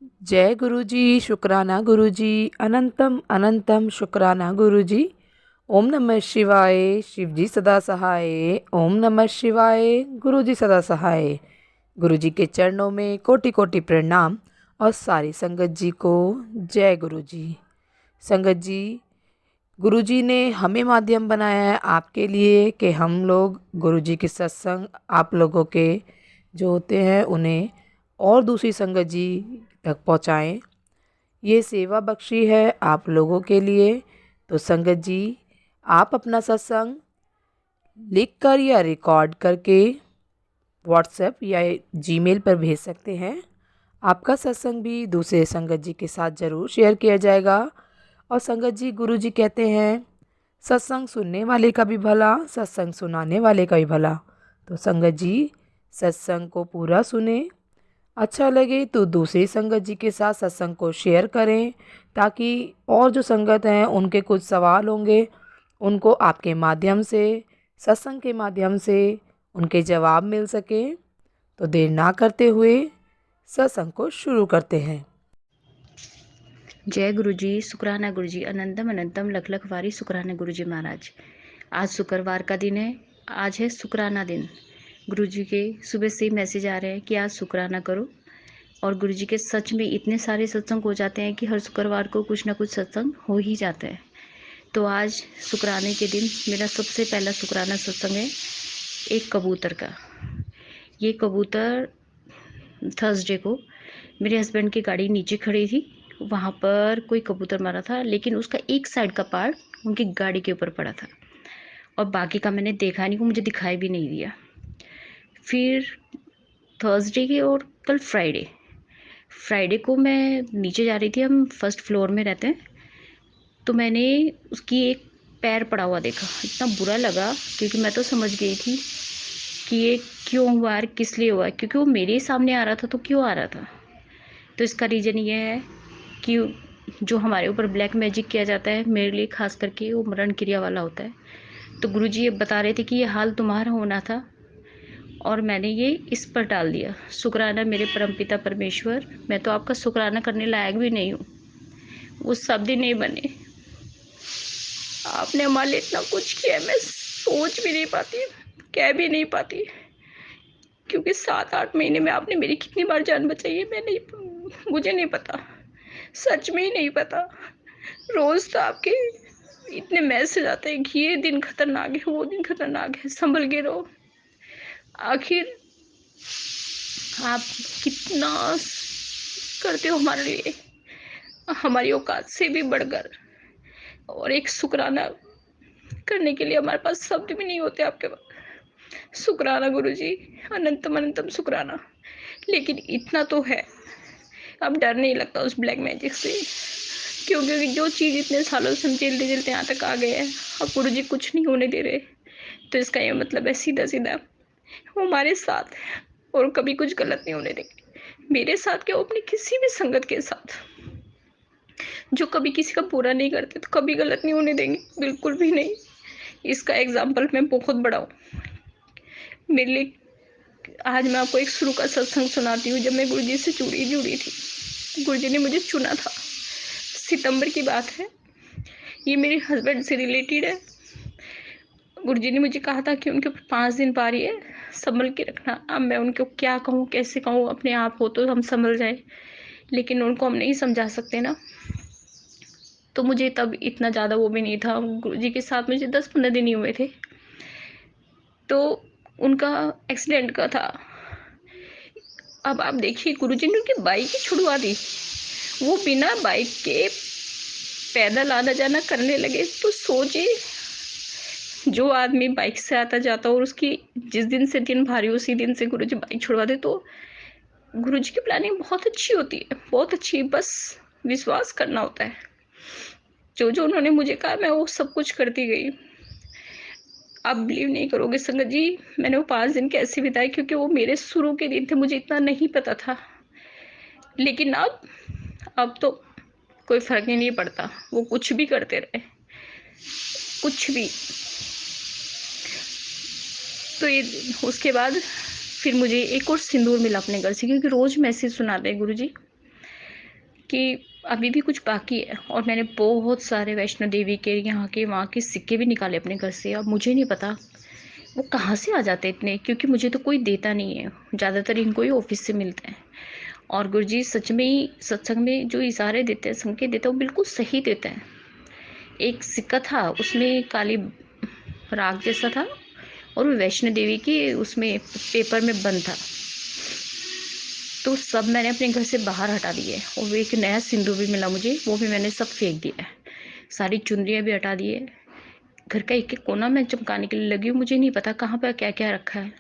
जय गुरु जी। शुक्राना गुरु जी। अनंतम अनंतम शुक्राना गुरु जी। ओम नमः शिवाय। शिव जी सदा सहाय। ओम नमः शिवाय। गुरु जी सदा सहाय। गुरु जी के चरणों में कोटि कोटि प्रणाम। और सारी संगत जी को जय गुरु जी। संगत जी, गुरु जी ने हमें माध्यम बनाया है आपके लिए कि हम लोग गुरु जी के सत्संग आप लोगों के जो होते हैं उन्हें और दूसरी संगत जी तक पहुँचाएँ। ये सेवा बख्शी है आप लोगों के लिए। तो संगत जी, आप अपना सत्संग लिख कर या रिकॉर्ड करके व्हाट्सएप या जीमेल पर भेज सकते हैं। आपका सत्संग भी दूसरे संगत जी के साथ ज़रूर शेयर किया जाएगा। और संगत जी, गुरु जी कहते हैं सत्संग सुनने वाले का भी भला, सत्संग सुनाने वाले का भी भला। तो संगत जी, सत्संग को पूरा सुने, अच्छा लगे तो दूसरी संगत जी के साथ सत्संग को शेयर करें, ताकि और जो संगत हैं उनके कुछ सवाल होंगे, उनको आपके माध्यम से, सत्संग के माध्यम से उनके जवाब मिल सके। तो देर ना करते हुए सत्संग को शुरू करते हैं। जय गुरु जी। शुक्राना गुरु जी। अनंतम अनंतम लख लख वारी शुक्राना गुरु जी महाराज। आज शुक्रवार का दिन है। आज है शुक्राना दिन। गुरु जी के सुबह से ही मैसेज आ रहे हैं कि आज शुक्राना करो। और गुरु जी के सच में इतने सारे सत्संग हो जाते हैं कि हर शुक्रवार को कुछ ना कुछ सत्संग हो ही जाता है। तो आज शुक्राने के दिन मेरा सबसे पहला शुक्राना सत्संग है एक कबूतर का। ये कबूतर थर्सडे को मेरे हस्बैंड की गाड़ी नीचे खड़ी थी, वहाँ पर कोई कबूतर मारा था, लेकिन उसका एक साइड का पार्ट उनकी गाड़ी के ऊपर पड़ा था और बाकी का मैंने देखा नहीं, वो मुझे दिखाई भी नहीं दिया। फिर थर्सडे के और कल फ्राइडे फ्राइडे को मैं नीचे जा रही थी, हम फर्स्ट फ्लोर में रहते हैं, तो मैंने उसकी एक पैर पड़ा हुआ देखा। इतना बुरा लगा क्योंकि मैं तो समझ गई थी कि ये क्यों हुआ है, किस लिए हुआ है, क्योंकि वो मेरे सामने आ रहा था, तो क्यों आ रहा था। तो इसका रीज़न ये है कि जो हमारे ऊपर ब्लैक मैजिक किया जाता है, मेरे लिए खास करके वो मरण क्रिया वाला होता है। तो गुरुजी ये बता रहे थे कि ये हाल तुम्हारा होना था और मैंने ये इस पर डाल दिया। शुक्राना मेरे परमपिता परमेश्वर, मैं तो आपका शुक्राना करने लायक भी नहीं हूँ, वो शब्द ही नहीं बने। आपने हमारे लिए इतना कुछ किया है, मैं सोच भी नहीं पाती, कह भी नहीं पाती, क्योंकि 7-8 महीने में आपने मेरी कितनी बार जान बचाई है मैं नहीं, मुझे नहीं पता, सच में ही नहीं पता। रोज तो आपके इतने मैसेज आते हैं कि ये दिन खतरनाक है, वो दिन खतरनाक है, संभल के रहो। आखिर आप कितना करते हो हमारे लिए, हमारी औकात से भी बढ़कर। और एक शुक्राना करने के लिए हमारे पास शब्द भी नहीं होते आपके पास। शुक्राना गुरु जी, अनंतम अनंतम शुक्राना। लेकिन इतना तो है, अब डर नहीं लगता उस ब्लैक मैजिक से, क्योंकि जो चीज़ इतने सालों से हम झेलते झेलते यहाँ तक आ गए हैं, अब गुरु जी कुछ नहीं होने दे रहे। तो इसका ये मतलब है सीधा सीधा वो हमारे साथ है और कभी कुछ गलत नहीं होने देंगे। मेरे साथ क्या, वो अपनी किसी भी संगत के साथ जो कभी किसी का बुरा नहीं करते, तो कभी गलत नहीं होने देंगे, बिल्कुल भी नहीं। इसका एग्जाम्पल मैं बहुत बड़ा हूँ मेरे लिए। आज मैं आपको एक शुरू का सत्संग सुनाती हूँ। जब मैं गुरु जी से जुड़ी थी, गुरु जी ने मुझे चुना था, सितंबर की बात है, ये मेरे हस्बैंड से रिलेटेड है। गुरुजी ने मुझे कहा था कि उनके ऊपर 5 दिन पारी है, संभल के रखना। अब मैं उनको क्या कहूँ, कैसे कहूँ, अपने आप हो तो हम संभल जाए, लेकिन उनको हम नहीं समझा सकते ना। तो मुझे तब इतना ज़्यादा वो भी नहीं था, गुरुजी के साथ मुझे 10-15 दिन ही हुए थे। तो उनका एक्सीडेंट का था। अब आप देखिए, गुरुजी ने उनकी बाइक ही छुड़वा दी, वो बिना बाइक के पैदल आना जाना करने लगे। तो सोचिए, जो आदमी बाइक से आता जाता और उसकी जिस दिन से दिन भारी, उसी दिन से गुरुजी बाइक छुड़वा दे। तो गुरुजी की प्लानिंग बहुत अच्छी होती है, बहुत अच्छी, बस विश्वास करना होता है। जो जो उन्होंने मुझे कहा, मैं वो सब कुछ करती गई। आप बिलीव नहीं करोगे संगत जी, मैंने वो 5 दिन कैसे बिताए, क्योंकि वो मेरे शुरू के दिन थे, मुझे इतना नहीं पता था। लेकिन अब तो कोई फर्क ही नहीं पड़ता, वो कुछ भी करते रहे, कुछ भी। तो ये उसके बाद फिर मुझे एक और सिंदूर मिला अपने घर से, क्योंकि रोज मैसेज सुनाते हैं गुरुजी। कि अभी भी कुछ बाकी है, और मैंने बहुत सारे वैष्णो देवी के यहाँ के वहाँ के सिक्के भी निकाले अपने घर से। अब मुझे नहीं पता वो कहाँ से आ जाते इतने, क्योंकि मुझे तो कोई देता नहीं है, ज़्यादातर इनको ही ऑफिस से मिलते हैं। और गुरुजी सच में ही सत्संग में जो इशारे देते हैं, संकेत देते हैं, वो बिल्कुल सही देते हैं। एक सिक्का था, उसमें काली राख जैसा था, और वो वैष्णो देवी की उसमें पेपर में बंद था। तो सब मैंने अपने घर से बाहर हटा दिए, और वो एक नया सिंदूर भी मिला मुझे, वो भी मैंने सब फेंक दिया है। सारी चुनरियाँ भी हटा दी है। घर का एक एक कोना मैं चमकाने के लिए लगी हूँ। मुझे नहीं पता कहाँ पर क्या क्या रखा है,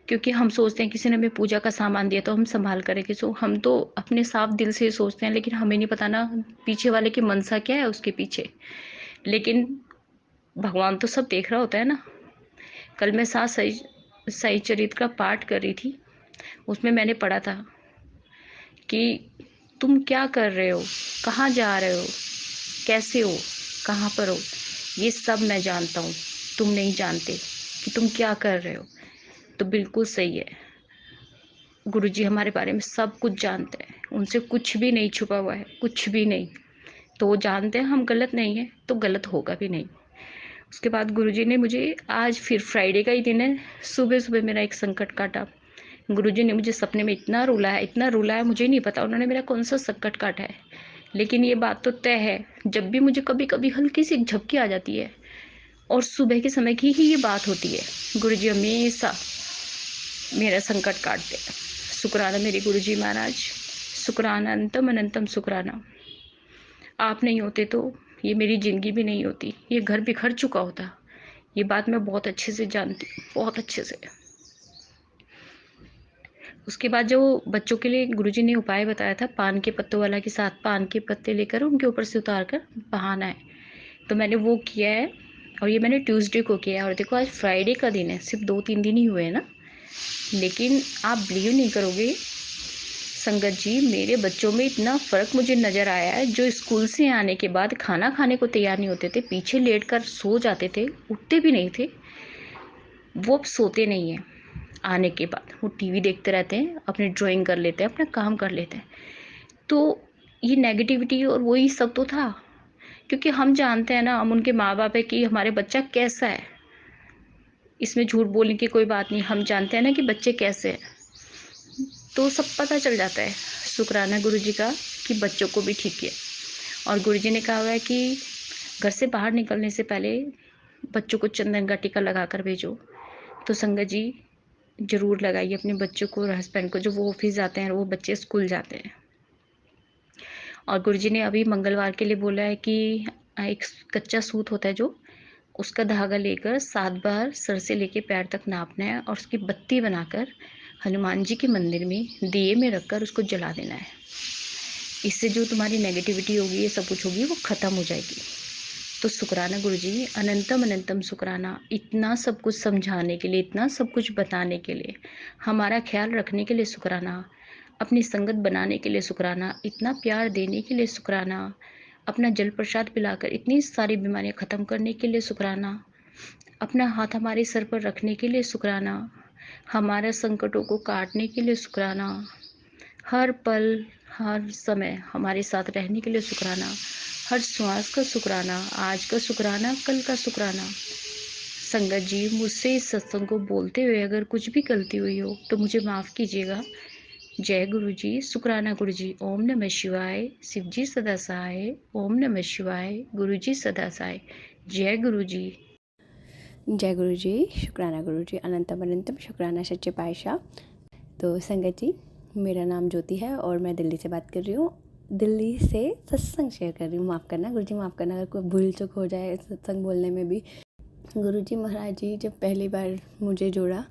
क्योंकि हम सोचते हैं किसी ने हमें पूजा का सामान दिया तो हम संभाल करेंगे। सो हम तो अपने साफ दिल से सोचते हैं, लेकिन हमें नहीं पता ना पीछे वाले की मनसा क्या है उसके पीछे। लेकिन भगवान तो सब देख रहा होता है ना। कल मैं सात सही सही चरित्र का पाठ कर रही थी, उसमें मैंने पढ़ा था कि तुम क्या कर रहे हो, कहाँ जा रहे हो, कैसे हो, कहाँ पर हो, ये सब मैं जानता हूँ। तुम नहीं जानते कि तुम क्या कर रहे हो। तो बिल्कुल सही है, गुरुजी हमारे बारे में सब कुछ जानते हैं, उनसे कुछ भी नहीं छुपा हुआ है, कुछ भी नहीं। तो वो जानते हैं हम गलत नहीं है, तो गलत होगा भी नहीं। उसके बाद गुरुजी ने मुझे, आज फिर फ्राइडे का ही दिन है, सुबह सुबह मेरा एक संकट काटा। गुरुजी ने मुझे सपने में इतना रुलाया, मुझे नहीं पता उन्होंने मेरा कौन सा संकट काटा है। लेकिन ये बात तो तय है, जब भी मुझे कभी कभी हल्की सी झपकी आ जाती है, और सुबह के समय की ही ये बात होती है, गुरुजी हमेशा मेरा संकट काटते हैं। शुक्राना मेरे गुरुजी महाराज, शुक्राना, अनंतम अनंतम शुक्राना। आप नहीं होते तो ये मेरी ज़िंदगी भी नहीं होती, ये घर बिखर चुका होता। ये बात मैं बहुत अच्छे से जानती हूँ, बहुत अच्छे से। उसके बाद जो बच्चों के लिए गुरुजी ने उपाय बताया था, पान के पत्तों वाला के साथ पान के पत्ते लेकर उनके ऊपर से उतार कर बहाना है, तो मैंने वो किया है। और ये मैंने ट्यूसडे को किया है, और देखो आज फ्राइडे का दिन है, सिर्फ 2-3 दिन ही हुए हैं ना। लेकिन आप बिलीव नहीं करोगे संगत जी, मेरे बच्चों में इतना फ़र्क मुझे नज़र आया है। जो स्कूल से आने के बाद खाना खाने को तैयार नहीं होते थे, पीछे लेट कर सो जाते थे, उठते भी नहीं थे, वो अब सोते नहीं हैं। आने के बाद वो टीवी देखते रहते हैं, अपनी ड्राइंग कर लेते हैं, अपना काम कर लेते हैं। तो ये नेगेटिविटी और वही सब तो था, क्योंकि हम जानते हैं ना, हम उनके माँ बाप है, कि हमारे बच्चा कैसा है। इसमें झूठ बोलने की कोई बात नहीं, हम जानते हैं ना कि बच्चे कैसे हैं, तो सब पता चल जाता है। शुक्राना गुरुजी का कि बच्चों को भी ठीक है। और गुरुजी ने कहा हुआ है कि घर से बाहर निकलने से पहले बच्चों को चंदन का टीका लगा कर भेजो। तो संगत जी ज़रूर लगाइए अपने बच्चों को और हस्बैंड को, जो वो ऑफिस जाते हैं और वो बच्चे स्कूल जाते हैं। और गुरुजी ने अभी मंगलवार के लिए बोला है कि एक कच्चा सूत होता है जो, उसका धागा लेकर 7 बार सर से लेके पैर तक नापना है, और उसकी बत्ती बनाकर हनुमान जी के मंदिर में दिए में रखकर उसको जला देना है। इससे जो तुम्हारी नेगेटिविटी होगी, ये सब कुछ होगी, वो ख़त्म हो जाएगी। तो शुक्राना गुरुजी, अनंतम अनंतम शुक्राना, इतना सब कुछ समझाने के लिए, इतना सब कुछ बताने के लिए, हमारा ख्याल रखने के लिए शुक्राना, अपनी संगत बनाने के लिए शुक्राना, इतना प्यार देने के लिए शुक्राना, अपना जल प्रसाद पिलाकर इतनी सारी बीमारियां ख़त्म करने के लिए शुक्राना, अपना हाथ हमारे सर पर रखने के लिए शुक्राना, हमारे संकटों को काटने के लिए शुक्राना, हर पल हर समय हमारे साथ रहने के लिए शुक्राना, हर श्वास का शुक्राना, आज का शुक्राना, कल का शुक्राना। संगत जी, मुझसे इस सत्संग को बोलते हुए अगर कुछ भी गलती हुई हो तो मुझे माफ़ कीजिएगा। जय गुरु जी, शुक्राना गुरु जी। ओम नमः शिवाय, शिव जी सदा सहाय। ओम नमः शिवाय, गुरु जी सदा सहाय। जय गुरु जी। जय गुरु जी, शुक्राना गुरु जी, अनंतम अनंतम शुक्राना सच्चे पातशाह। तो संगत जी, मेरा नाम ज्योति है और मैं दिल्ली से बात कर रही हूँ। दिल्ली से सत्संग शेयर कर रही हूँ। माफ़ करना गुरु जी, माफ़ करना अगर कोई भूल चूक हो जाए सत्संग बोलने में भी। गुरु जी महाराज जी जब पहली बार मुझे जोड़ा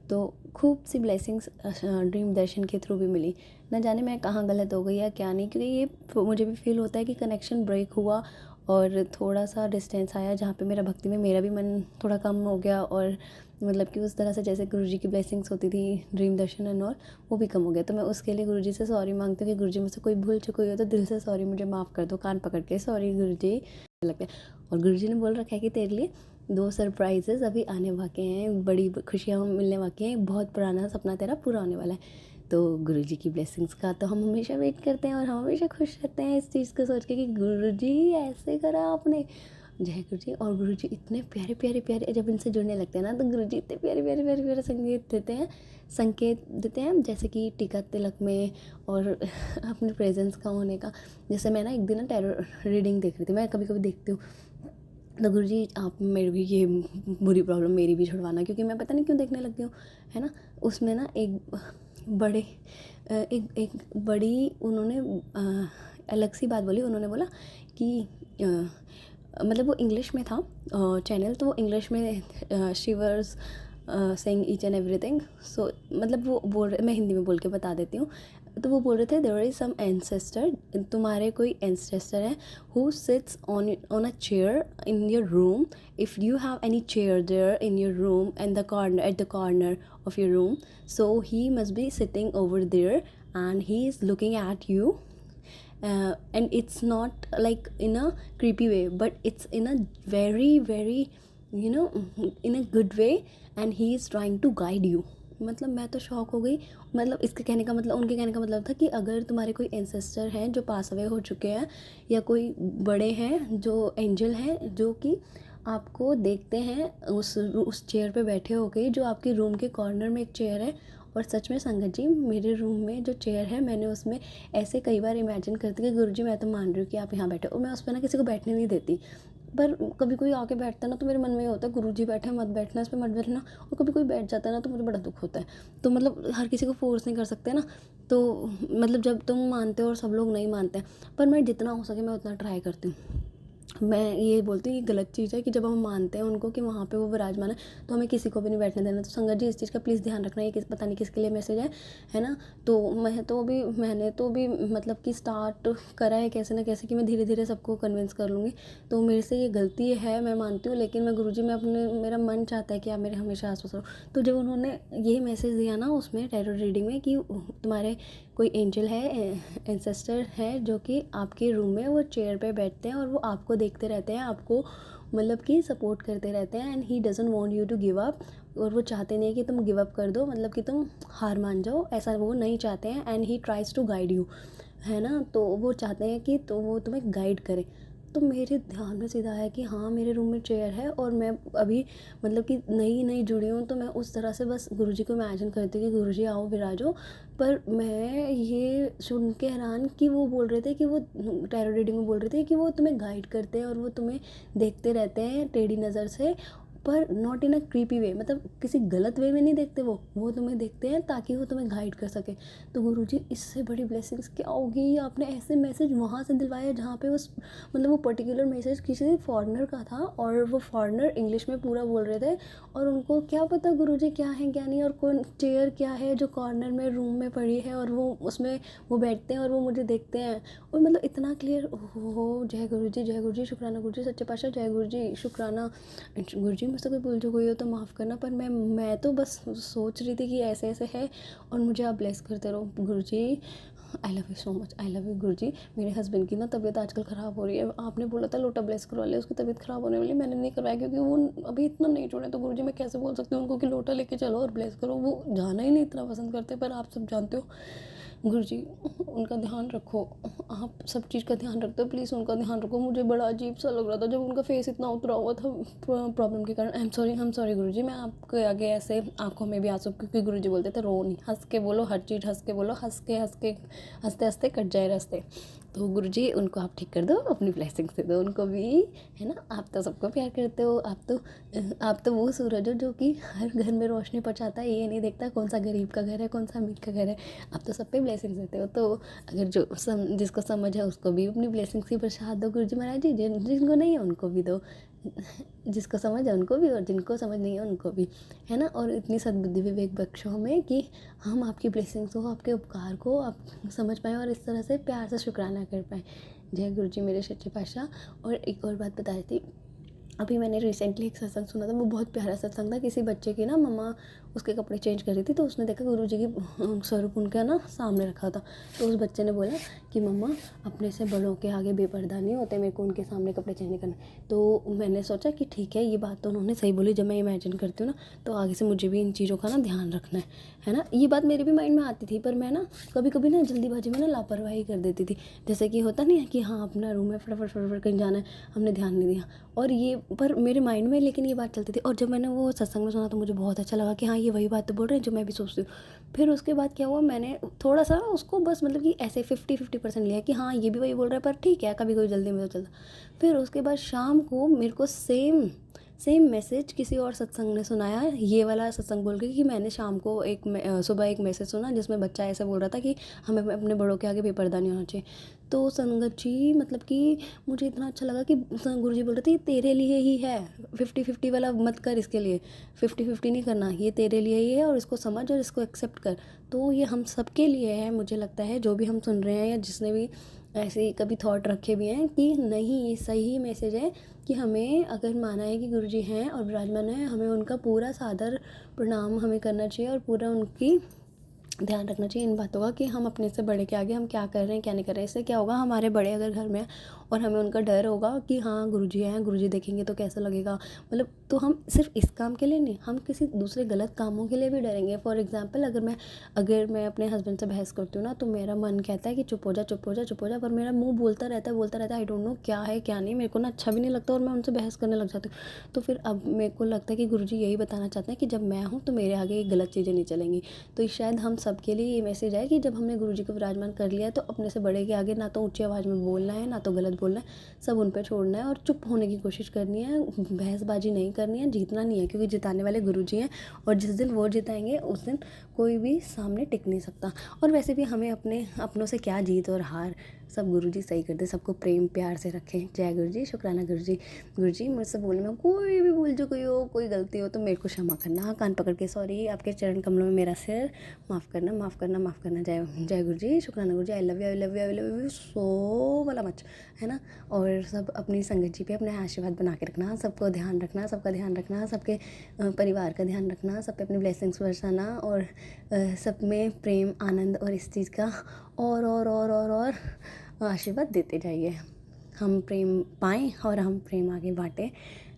तो खूब सी ब्लेसिंग्स ड्रीम दर्शन के थ्रू भी मिली। न जाने मैं कहाँ गलत हो गई या क्या नहीं, क्योंकि ये मुझे भी फील होता है कि कनेक्शन ब्रेक हुआ और थोड़ा सा डिस्टेंस आया, जहाँ पे मेरा भक्ति में मेरा भी मन थोड़ा कम हो गया, और मतलब कि उस तरह से जैसे गुरुजी की ब्लेसिंग्स होती थी ड्रीम दर्शन एंड ऑल, वो भी कम हो गया। तो मैं उसके लिए गुरुजी से सॉरी मांगती हूँ कि गुरुजी मुझसे कोई भूल चुकी हो तो दिल से सॉरी, मुझे माफ़ कर दो, कान पकड़ के सॉरी गुरुजी लगता है। और गुरुजी ने बोल रखा है कि तेरे लिए 2 सरप्राइजेस अभी आने वाले हैं, बड़ी खुशियाँ मिलने वाली हैं, बहुत पुराना सपना तेरा पूरा होने वाला है। तो गुरुजी की ब्लेसिंग्स का तो हम हमेशा वेट करते हैं और हम हमेशा खुश रहते हैं इस चीज़ को सोच के कि गुरुजी ऐसे करा आपने। जय गुरुजी। और गुरुजी इतने प्यारे प्यारे प्यारे, जब इनसे जुड़ने लगते हैं ना तो गुरुजी इतने प्यारे प्यारे प्यारे प्यारे संकेत देते हैं, जैसे कि टीका तिलक में और अपने प्रेजेंस का होने का। जैसे मैं ना एक दिन ना टैरो रीडिंग देख रही थी, मैं कभी कभी देखती हूँ, तो गुरुजी आप मेरे भी ये बुरी प्रॉब्लम मेरी भी छुड़वाना, क्योंकि मैं पता नहीं क्यों देखने लग गई हूँ, है ना। उसमें ना एक बड़ी उन्होंने अलग सी बात बोली। उन्होंने बोला कि मतलब वो इंग्लिश में था चैनल, तो वो इंग्लिश में शिवर्स saying each and everything. So मतलब वो बोल रहे, मैं हिंदी में बोल के बता देती हूँ। तो वो बोल रहे थे देयर इज सम एंसेस्टर, तुम्हारे कोई एंसेस्टर है, who sits on a chair in your room. If you have any chair there in your room and the corner at the corner of your room, so he must be sitting over there and he is looking at you. And it's not like in a creepy way, but it's in a very very in a good way, and he is trying to guide you. मतलब मैं तो shock हो गई। मतलब इसके कहने का मतलब, उनके कहने का मतलब था कि अगर तुम्हारे कोई एंसेस्टर हैं जो पास अवे हो चुके हैं, या कोई बड़े हैं जो एंजल हैं जो कि आपको देखते हैं उस चेयर पे बैठे हो गए, जो आपके रूम के कॉर्नर में एक चेयर है। और सच में संगत जी, मेरे रूम में जो चेयर है, मैंने उसमें ऐसे कई बार इमेजिन करती कि गुरुजी मैं तो मान रही हूँ कि आप यहाँ बैठे हो, मैं उस पर ना किसी को बैठने नहीं देती। पर कभी कोई आके बैठता है ना तो मेरे मन में ये होता है गुरुजी बैठे मत बैठना, इस पर मत बैठना। और कभी कोई बैठ जाता है ना तो मुझे बड़ा दुख होता है। तो मतलब हर किसी को फोर्स नहीं कर सकते ना, तो मतलब जब तुम मानते हो और सब लोग नहीं मानते हैं, पर मैं जितना हो सके मैं उतना ट्राई करती हूँ। मैं ये बोलती हूँ ये गलत चीज़ है कि जब हम मानते हैं उनको कि वहाँ पे वो विराजमान है, तो हमें किसी को भी नहीं बैठने देना। तो संगत जी इस चीज़ का प्लीज़ ध्यान रखना। ये पता नहीं किसके लिए मैसेज है ना। तो मैंने तो भी मतलब कि स्टार्ट करा है कैसे ना कैसे कि मैं धीरे धीरे सबको कन्विंस कर लूँगी। तो मेरे से ये गलती है, मैं मानती हूँ, लेकिन मैं गुरुजी में मेरा मन चाहता है कि आप मेरे हमेशा आस पास रहो। तो जब उन्होंने ये मैसेज दिया ना उसमें टैरो रीडिंग में कि तुम्हारे कोई एंजल है, एंसेस्टर है, जो कि आपके रूम में वो चेयर पे बैठते हैं और वो आपको देखते रहते हैं, आपको मतलब कि सपोर्ट करते रहते हैं, and he doesn't want you to give up. और वो चाहते नहीं कि तुम गिव अप कर दो, मतलब कि तुम हार मान जाओ, ऐसा वो नहीं चाहते हैं। And he tries to guide you, है ना। तो वो चाहते हैं कि तो वो तुम्हें गाइड करे। तो मेरे ध्यान में सीधा आया कि हाँ मेरे रूम में चेयर है, और मैं अभी मतलब कि नई जुड़ी हूँ, तो मैं उस तरह से बस गुरुजी को इमेजिन करती हूँ कि गुरुजी आओ विराजो। पर मैं ये सुन के हैरान कि वो बोल रहे थे कि वो टैरो रीडिंग में बोल रहे थे कि वो तुम्हें गाइड करते हैं और वो तुम्हें देखते रहते हैं टेढ़ी नज़र से, पर नॉट इन अ क्रीपी वे, मतलब किसी गलत वे में नहीं देखते, वो तुम्हें देखते हैं ताकि वो तुम्हें गाइड कर सके। तो गुरुजी इससे बड़ी ब्लेसिंग्स क्या होगी। आपने ऐसे मैसेज वहाँ से दिलवाया जहाँ पे मतलब वो पर्टिकुलर मैसेज किसी फॉरेनर का था, और वो फॉरेनर इंग्लिश में पूरा बोल रहे थे, और उनको क्या पता गुरुजी क्या है क्या नहीं, और कौन चेयर क्या है जो कॉर्नर में रूम में पड़ी है, और वो उसमें वो बैठते हैं और वो मुझे देखते हैं। और मतलब इतना क्लियर हो। जय गुरुजी, शुक्राना गुरुजी, सच्चे पातशाह, जय गुरुजी, शुक्राना गुरुजी। मुझसे कोई भूल जो गई हो तो माफ़ करना, पर मैं तो बस सोच रही थी कि ऐसे ऐसे है, और मुझे आप ब्लेस करते रहो Guruji. I love you so much, I love you Guruji. मेरे हस्बैंड की ना तबीयत आजकल ख़राब हो रही है। आपने बोला था लोटा ब्लेस करवा ले, उसकी तबीयत ख़राब होने वाली, मैंने नहीं करवाया क्योंकि वो अभी इतना नहीं जुड़े। तो गुरुजी मैं कैसे बोल सकती हूँ उनको कि लोटा लेके चलो और ब्लेस करो, वो जाना ही नहीं इतना पसंद करते। पर आप सब जानते हो गुरुजी, उनका ध्यान रखो, आप सब चीज़ का ध्यान रखते हो, प्लीज़ उनका ध्यान रखो। मुझे बड़ा अजीब सा लग रहा था जब उनका फेस इतना उतरा हुआ था प्रॉब्लम के कारण। आई एम सॉरी गुरुजी, मैं आपके आगे ऐसे आंखों में भी आंसू, क्योंकि गुरुजी बोलते थे रो नहीं, हंस के बोलो, हर चीज़ हंस के बोलो, हंसते हंसते कट जाए रास्ते। तो गुरुजी उनको आप ठीक कर दो, अपनी ब्लेसिंग से दो उनको भी, है ना। आप तो सबको प्यार करते हो, आप तो वो सूरज हो जो कि हर घर में रोशनी पहुँचाता है, ये नहीं देखता कौन सा गरीब का घर है, कौन सा अमीर का घर है, आप तो सब पे ब्लेसिंग्स देते हो। तो अगर जिसको समझ है उसको भी अपनी ब्लेसिंग्स की प्रसाद दो गुरुजी महाराज जी, जिनको नहीं है उनको भी दो, जिसको समझ है उनको भी और जिनको समझ नहीं है उनको भी, है ना। और इतनी सद्बुद्धि विवेक बख्शो हमें कि हम आपकी ब्लेसिंग्स को, आपके उपकार को आप समझ पाएँ और इस तरह से प्यार से शुक्राना कर पाएँ। जय गुरुजी मेरे सच्चे पातशाह। और एक और बात बता रही थी, अभी मैंने रिसेंटली एक सत्संग सुना था, वो बहुत प्यारा सत्संग था। किसी बच्चे की ना मम्मा उसके कपड़े चेंज कर रही थी, तो उसने देखा गुरुजी की स्वरूप उनका ना सामने रखा था। तो उस बच्चे ने बोला कि मम्मा अपने से बड़ों के आगे बेपर्दा नहीं होते, मेरे को उनके सामने कपड़े चेंज नहीं करने। तो मैंने सोचा कि ठीक है, ये बात तो उन्होंने सही बोली। जब मैं इमेजिन करती हूँ ना, तो आगे से मुझे भी इन चीज़ों का ना ध्यान रखना है ना। ये बात मेरे भी माइंड में आती थी, पर मैं ना कभी कभी ना जल्दीबाजी में ना लापरवाही कर देती थी। जैसे कि होता नहीं है कि हाँ अपना रूम है, फटाफट फटाफट कहीं जाना है, हमने ध्यान नहीं दिया। और ये पर मेरे माइंड में लेकिन ये बात चलती थी। और जब मैंने वो सत्संग में सुना तो मुझे बहुत अच्छा लगा कि हाँ ये वही बात तो बोल रहे हैं जो मैं भी सोचती हूँ। फिर उसके बाद क्या हुआ, मैंने थोड़ा सा उसको बस मतलब कि ऐसे 50-50% लिया कि हाँ ये भी वही बोल रहा है, पर ठीक है कभी कोई जल्दी में तो चलता। फिर उसके बाद शाम को मेरे को सेम मैसेज किसी और सत्संग ने सुनाया, ये वाला सत्संग बोल के कि मैंने शाम को सुबह एक मैसेज सुना जिसमें बच्चा ऐसा बोल रहा था कि हमें अपने बड़ों के आगे बेपर्दा नहीं होना चाहिए। तो संगत जी मतलब कि मुझे इतना अच्छा लगा कि गुरुजी बोल रहे थे ये तेरे लिए ही है, 50-50 वाला मत कर, इसके लिए 50-50 नहीं करना, ये तेरे लिए ही है और इसको समझ और इसको एक्सेप्ट कर। तो ये हम सब के लिए है, मुझे लगता है जो भी हम सुन रहे हैं या जिसने भी ऐसे कभी थॉट रखे भी हैं कि नहीं ये सही मैसेज है कि हमें अगर माना है कि गुरुजी हैं और विराजमान है, हमें उनका पूरा सादर प्रणाम हमें करना चाहिए और पूरा उनकी ध्यान रखना चाहिए इन बातों का कि हम अपने से बड़े के आगे हम क्या कर रहे हैं क्या नहीं कर रहे हैं। इससे क्या होगा, हमारे बड़े अगर घर में हैं और हमें उनका डर होगा कि हाँ गुरुजी हैं, गुरुजी देखेंगे तो कैसा लगेगा, मतलब तो हम सिर्फ इस काम के लिए नहीं, हम किसी दूसरे गलत कामों के लिए भी डरेंगे। फॉर एग्जाम्पल अगर मैं अपने हस्बैंड से बहस करती हूँ ना, तो मेरा मन कहता है कि चुप हो जा चुप हो जा चुप हो जा, पर मेरा मुँह बोलता रहता है आई डोंट नो क्या है क्या नहीं, मेरे को ना अच्छा भी नहीं लगता और मैं उनसे बहस करने लग जाती हूँ। तो फिर अब मेरे को लगता है कि गुरुजी यही बताना चाहते हैं कि जब मैं हूँ तो मेरे आगे ये गलत चीज़ें नहीं चलेंगी। तो शायद हम सबके लिए ये मैसेज है कि जब हमने गुरुजी को विराजमान कर लिया है तो अपने से बड़े के आगे ना तो ऊंची आवाज़ में बोलना है ना तो गलत बोलना है, सब उन पे छोड़ना है और चुप होने की कोशिश करनी है, बहसबाजी नहीं करनी है, जीतना नहीं है क्योंकि जिताने वाले गुरुजी हैं और जिस दिन वो जिताएंगे उस दिन कोई भी सामने टिक नहीं सकता। और वैसे भी हमें अपनों से क्या जीत और हार, सब गुरुजी सही कर दे, सबको प्रेम प्यार से रखें। जय गुरुजी, शुक्राना गुरुजी। गुरुजी मुझसे बोलने में कोई भी भूल जो कोई हो, कोई गलती हो तो मेरे को क्षमा करना, हाँ कान पकड़ के सॉरी, आपके चरण कमलों में मेरा सिर, माफ़ करना माफ़ करना माफ़ करना। जय जय गुरुजी, शुक्राना Guruji. I love you I love you I love you so वाला मच, है ना। और सब अपनी संगत जी पे अपने आशीर्वाद बना के रखना, सबको ध्यान रखना, सबका ध्यान रखना, सबके परिवार का ध्यान रखना, सब पे अपनी ब्लेसिंग्स बरसाना और सब में प्रेम आनंद और इस चीज़ का और आशीर्वाद देते जाइए, हम प्रेम पाएँ और हम प्रेम आगे बाँटें।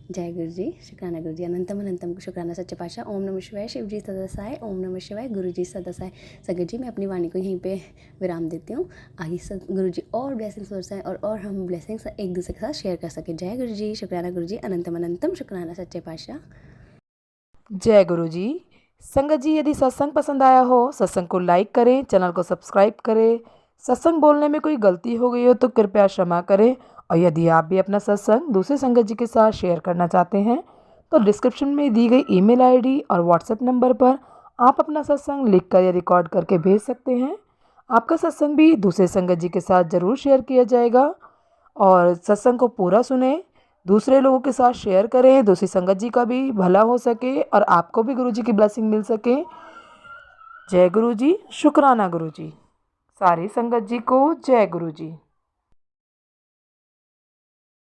जय गुरुजी, शुक्राना गुरुजी, अनंतम अनंतम शुक्राना सच्चे पातशाह। ओम नमः शिवाय, शिव जी सदा सहाय। ओम नमः शिवाय, गुरु जी सदा सहाय। संगत जी मैं अपनी वाणी को यहीं पे विराम देती हूँ, आगे गुरु जी और ब्लेसिंग्स बरसाएं और हम ब्लेसिंग्स एक दूसरे के साथ शेयर कर सकें। जय गुरु जी, शुक्राना गुरु जी, अनंतम अनंतम शुक्राना सच्चे पातशाह। जय गुरु जी। संगत जी यदि सत्संग पसंद आया हो, सत्संग को लाइक करें, चैनल को सब्सक्राइब करें। सत्संग बोलने में कोई गलती हो गई हो तो कृपया क्षमा करें। और यदि आप भी अपना सत्संग दूसरे संगत जी के साथ शेयर करना चाहते हैं तो डिस्क्रिप्शन में दी गई ईमेल आईडी और व्हाट्सएप नंबर पर आप अपना सत्संग लिखकर या रिकॉर्ड करके भेज सकते हैं। आपका सत्संग भी दूसरे संगत जी के साथ ज़रूर शेयर किया जाएगा। और सत्संग को पूरा सुने, दूसरे लोगों के साथ शेयर करें, दूसरी संगत जी का भी भला हो सके और आपको भी गुरु जी की ब्लेसिंग मिल सके। जय गुरु जी, शुक्राना गुरु जी। सारी संगत जी को जय गुरु जी।